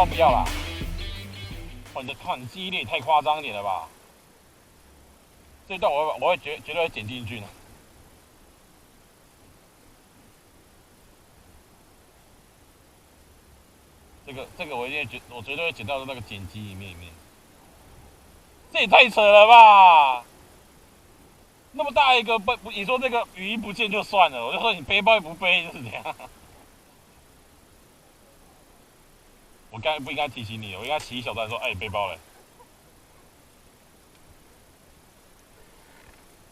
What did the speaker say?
段不要啦。你的看记忆力也太夸张一点了吧？这段我会绝对会剪进去的。这个我绝对会剪到那个剪辑里面。这也太扯了吧！那么大一个你说这个语音不见就算了，我就说你背包也不背就是这样。我刚才不应该提醒你，我应该提一小段说，哎，背包嘞。